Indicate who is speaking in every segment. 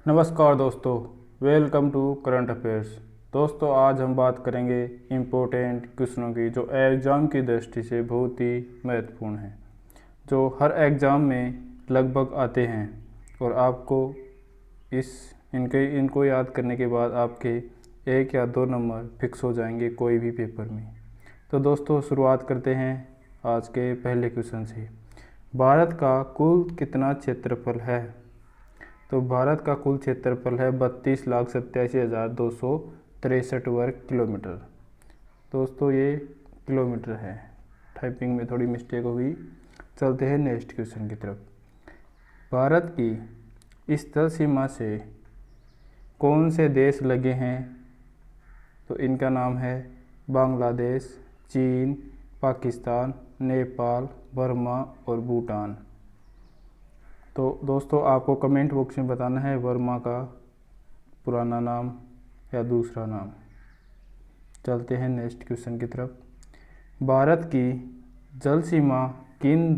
Speaker 1: नमस्कार दोस्तों, welcome to current affairs. दोस्तों, आज हम बात करेंगे इम्पोर्टेंट क्वेश्चनों की जो एग्ज़ाम की दृष्टि से बहुत ही महत्वपूर्ण हैं, जो हर एग्ज़ाम में लगभग आते हैं और आपको इनको याद करने के बाद आपके 1 या 2 नंबर फिक्स हो जाएंगे कोई भी पेपर में। तो दोस्तों, शुरुआत करते हैं आज के पहले क्वेश्चन से। भारत का कुल कितना क्षेत्रफल है? तो भारत का कुल क्षेत्रफल है 32,87,263 वर्ग किलोमीटर। दोस्तों, ये किलोमीटर है, टाइपिंग में थोड़ी मिस्टेक होगी। चलते हैं नेक्स्ट क्वेश्चन की तरफ। भारत की स्थल सीमा से कौन से देश लगे हैं? तो इनका नाम है बांग्लादेश, चीन, पाकिस्तान, नेपाल, बर्मा और भूटान। तो दोस्तों, आपको कमेंट बॉक्स में बताना है वर्मा का पुराना नाम या दूसरा नाम। चलते हैं नेक्स्ट क्वेश्चन की तरफ। भारत की जल सीमा किन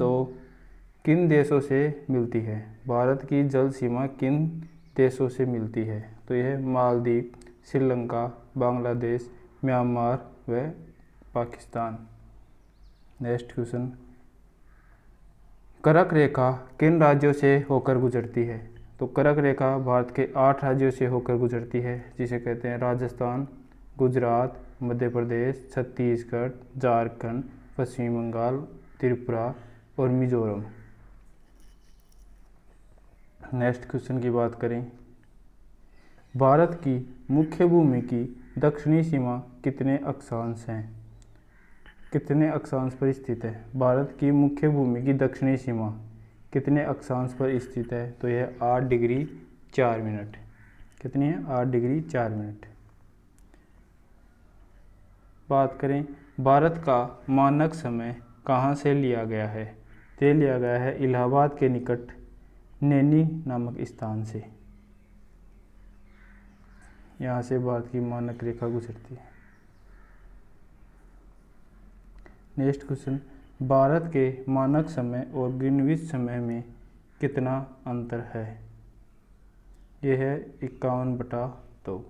Speaker 1: देशों से मिलती है? भारत की जल सीमा किन देशों से मिलती है? तो यह मालदीव, श्रीलंका, बांग्लादेश, म्यांमार व पाकिस्तान। Next question. कर्क रेखा किन राज्यों से होकर गुजरती है? तो कर्क रेखा भारत के 8 राज्यों से होकर गुजरती है, जिसे कहते हैं राजस्थान, गुजरात, मध्य प्रदेश, छत्तीसगढ़, झारखंड, पश्चिम बंगाल, त्रिपुरा और मिजोरम। नेक्स्ट क्वेश्चन की बात करें। भारत की मुख्य भूमि की दक्षिणी सीमा कितने अक्षांश हैं? कितने अक्षांश पर स्थित है? भारत की मुख्य भूमि की दक्षिणी सीमा कितने अक्षांश पर स्थित है? तो यह 8 डिग्री 4 मिनट। कितनी है? 8 डिग्री 4 मिनट। बात करें भारत का मानक समय कहाँ से लिया गया है? ये लिया गया है इलाहाबाद के निकट नैनी नामक स्थान से। यहाँ से भारत की मानक रेखा गुजरती है। Next question. भारत के मानक समय और ग्रीनविच समय में कितना अंतर है? यह है 51/2,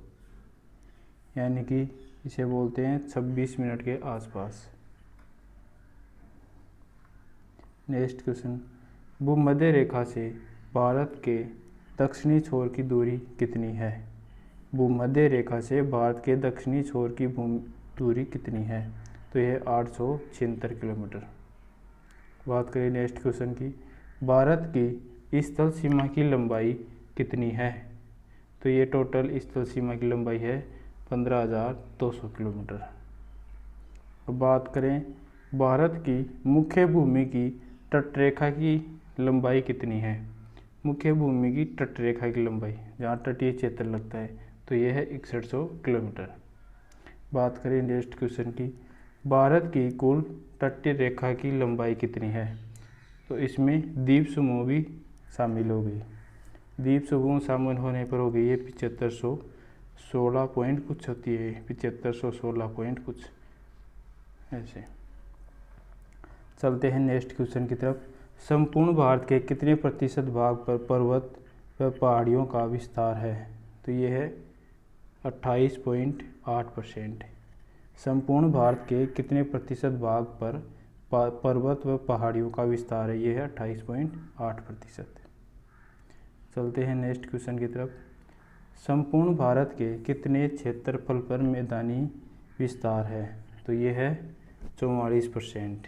Speaker 1: यानी कि इसे बोलते हैं 26 मिनट के आसपास। Next question. भूमध्य रेखा से भारत के दक्षिणी छोर की दूरी कितनी है? भूमध्य रेखा से भारत के दक्षिणी छोर की दूरी कितनी है? तो यह 876 किलोमीटर। बात करें नेक्स्ट क्वेश्चन की। भारत की स्थल सीमा की लंबाई कितनी है? तो ये टोटल स्थल सीमा की लंबाई है 15,200 किलोमीटर। अब बात करें भारत की मुख्य भूमि की तटरेखा की लंबाई कितनी है? मुख्य भूमि की तटरेखा की लंबाई, जहाँ तटीय क्षेत्र लगता है, तो यह है 6100 किलोमीटर। बात करें नेक्स्ट क्वेश्चन की। भारत की कुल तटीय रेखा की लंबाई कितनी है? तो इसमें द्वीप समूह भी शामिल हो गई। द्वीप समूह शामिल होने पर हो गई है 7516 पॉइंट कुछ होती है, 7516 पॉइंट कुछ ऐसे। चलते हैं नेक्स्ट क्वेश्चन की तरफ। संपूर्ण भारत के कितने प्रतिशत भाग पर पर्वत व पहाड़ियों का विस्तार है? तो ये है 28.8%। संपूर्ण भारत के कितने प्रतिशत भाग पर पर्वत व पहाड़ियों का विस्तार है? ये है 28.8%। चलते हैं नेक्स्ट क्वेश्चन की तरफ। संपूर्ण भारत के कितने क्षेत्रफल पर मैदानी विस्तार है? तो ये है 44%।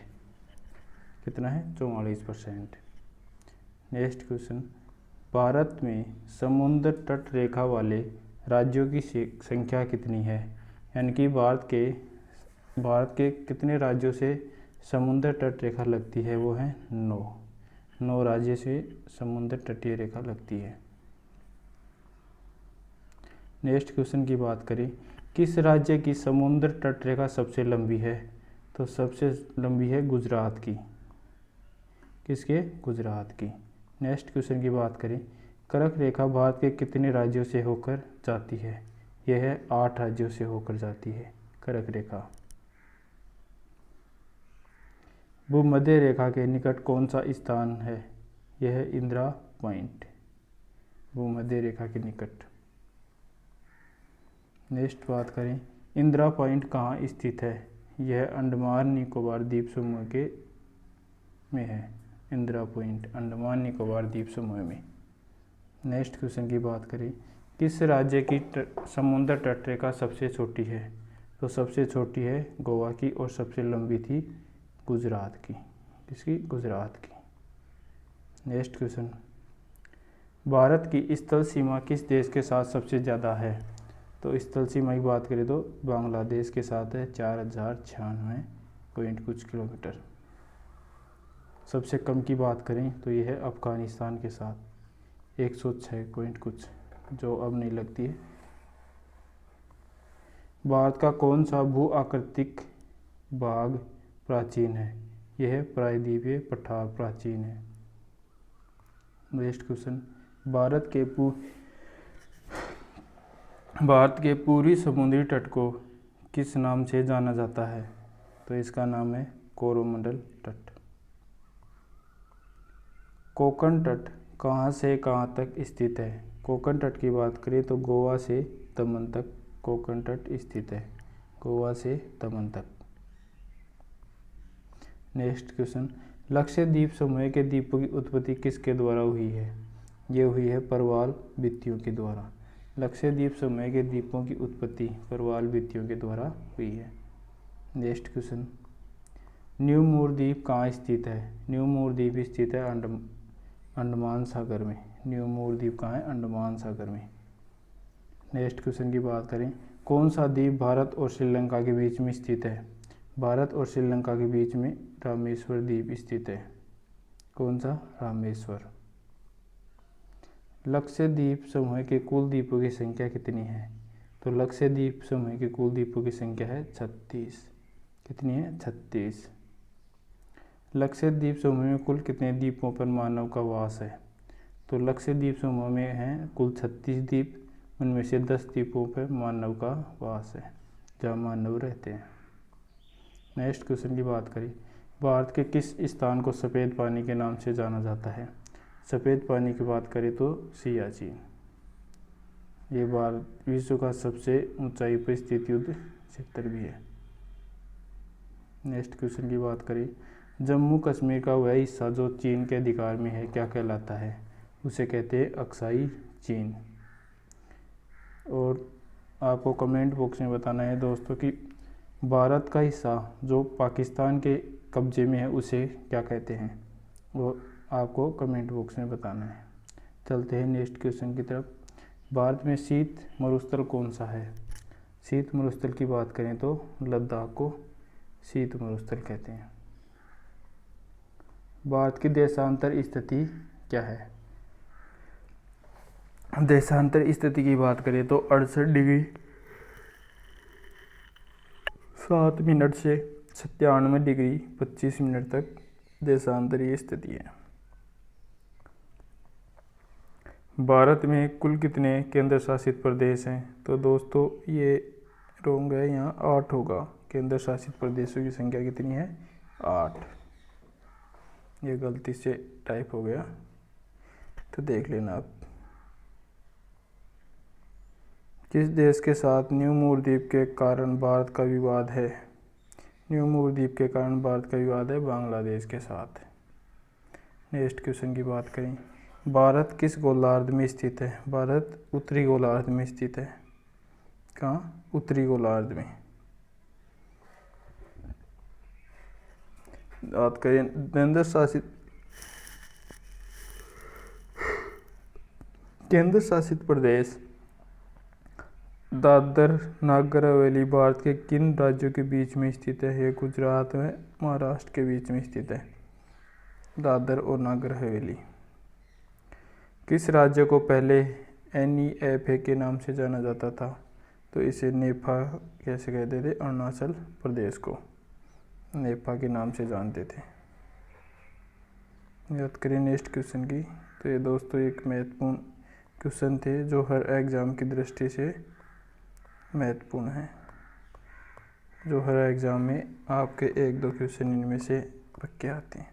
Speaker 1: कितना है? 44%। Next question. भारत में समुद्र तट रेखा वाले राज्यों की संख्या कितनी है? यानी कि भारत के कितने राज्यों से समुद्र तट रेखा लगती है? वो है 9 राज्य से समुद्र तटीय रेखा लगती है। नेक्स्ट क्वेश्चन की बात करें। किस राज्य की समुद्र तट रेखा सबसे लंबी है? तो सबसे लंबी है गुजरात की। किसके? गुजरात की। नेक्स्ट क्वेश्चन की बात करें। कर्क रेखा भारत के कितने राज्यों से होकर जाती है? यह है 8 राज्यों से होकर जाती है कर्क रेखा। भूमध्य रेखा के निकट कौन सा स्थान है? यह है इंदिरा पॉइंट। भूमध्य रेखा के निकट। नेक्स्ट बात करें, इंदिरा पॉइंट कहाँ स्थित है? यह अंडमान निकोबार द्वीप समूह के में है। इंदिरा पॉइंट अंडमान निकोबार द्वीप समूह में। नेक्स्ट क्वेश्चन की बात करें, किस राज्य की समुद्र तटरेखा सबसे छोटी है? तो सबसे छोटी है गोवा की और सबसे लंबी थी गुजरात की। किसकी? गुजरात की। नेक्स्ट क्वेश्चन, भारत की स्थल सीमा किस देश के साथ सबसे ज़्यादा है? तो स्थल सीमा की बात करें तो बांग्लादेश के साथ है 4096 पॉइंट कुछ किलोमीटर। सबसे कम की बात करें तो यह है अफगानिस्तान के साथ 106 पॉइंट कुछ, जो अब नहीं लगती है। भारत का कौन सा भू आकृतिक भाग प्राचीन है? यह प्रायद्वीपीय पठार प्राचीन है। नेक्स्ट क्वेश्चन, भारत के पूर्वी समुद्री तट को किस नाम से जाना जाता है? तो इसका नाम है कोरोमंडल तट। कोंकण तट कहाँ से कहाँ तक स्थित है? कोंकण तट की बात करें तो गोवा से दमन तक कोंकण तट स्थित है। गोवा से दमन तक। नेक्स्ट क्वेश्चन, लक्षद्वीप समूह के द्वीपों की उत्पत्ति किसके द्वारा हुई है? ये हुई है प्रवाल भित्तियों के द्वारा। लक्षद्वीप समूह के द्वीपों की उत्पत्ति प्रवाल भित्तियों के द्वारा हुई है। नेक्स्ट क्वेश्चन, न्यू मूर द्वीप कहाँ स्थित है? न्यू मूर द्वीप स्थित है अंडमान सागर में। न्यू मूर द्वीप कहाँ है? अंडमान सागर में। नेक्स्ट क्वेश्चन की बात करें, कौन सा द्वीप भारत और श्रीलंका के बीच में स्थित है? भारत और श्रीलंका के बीच में रामेश्वर द्वीप स्थित है। कौन सा? रामेश्वर। लक्षद्वीप समूह के कुल द्वीपों की संख्या कितनी है? तो लक्षद्वीप समूह के कुल द्वीपों की संख्या है 36। कितनी है? 36। लक्षद्वीप समूह में कुल कितने द्वीपों पर मानव का वास है? तो लक्षद्वीप समूह में हैं कुल 36 द्वीप, उनमें से 10 द्वीपों पर मानव का वास है, जहाँ मानव रहते हैं। नेक्स्ट क्वेश्चन की बात करें, भारत के किस स्थान को सफ़ेद पानी के नाम से जाना जाता है? सफ़ेद पानी की बात करें तो सियाचिन। ये भारत विश्व का सबसे ऊंचाई पर स्थित युद्ध क्षेत्र भी है। नेक्स्ट क्वेश्चन की बात करें, जम्मू कश्मीर का वह हिस्सा जो चीन के अधिकार में है क्या कहलाता है? उसे कहते हैं अक्साई चीन। और आपको कमेंट बॉक्स में बताना है दोस्तों कि भारत का हिस्सा जो पाकिस्तान के कब्जे में है उसे क्या कहते हैं, वो आपको कमेंट बॉक्स में बताना है। चलते हैं नेक्स्ट क्वेश्चन की तरफ। भारत में शीत मरुस्थल कौन सा है? शीत मरुस्थल की बात करें तो लद्दाख को शीत मरुस्थल कहते हैं। भारत की देशांतर स्थिति क्या है? देशांतर स्थिति की बात करें तो 68 डिग्री 7 मिनट से 97 डिग्री 25 मिनट तक देशांतरीय स्थिति है। भारत में कुल कितने केंद्र शासित प्रदेश हैं? तो दोस्तों ये रोंग है, यहाँ 8 होगा। केंद्र शासित प्रदेशों की संख्या कितनी है? 8। ये गलती से टाइप हो गया तो देख लेना आप। किस देश के साथ न्यू मूर द्वीप के कारण भारत का विवाद है? न्यू मूर द्वीप के कारण भारत का विवाद है बांग्लादेश के साथ। नेक्स्ट क्वेश्चन की बात करें, भारत किस गोलार्ध में स्थित है? भारत उत्तरी गोलार्ध में स्थित है। कहाँ? उत्तरी गोलार्ध में। बात करें केंद्र शासित प्रदेश दादर नागर हवेली भारत के किन राज्यों के बीच में स्थित है? ये गुजरात में महाराष्ट्र के बीच में स्थित है, दादर और नागर हवेली। किस राज्य को पहले NEFA के नाम से जाना जाता था? तो इसे नेफा कैसे कहते थे? अरुणाचल प्रदेश को नेफा के नाम से जानते थे। याद करें नेक्स्ट क्वेश्चन की। तो ये दोस्तों एक महत्वपूर्ण क्वेश्चन थे जो हर एग्ज़ाम की दृष्टि से महत्वपूर्ण है, जो हर एग्ज़ाम में आपके 1-2 क्वेश्चन इनमें से पक्के आते हैं।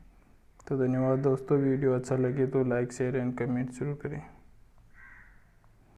Speaker 1: तो धन्यवाद दोस्तों। वीडियो अच्छा लगे तो लाइक शेयर एंड कमेंट जरूर करें।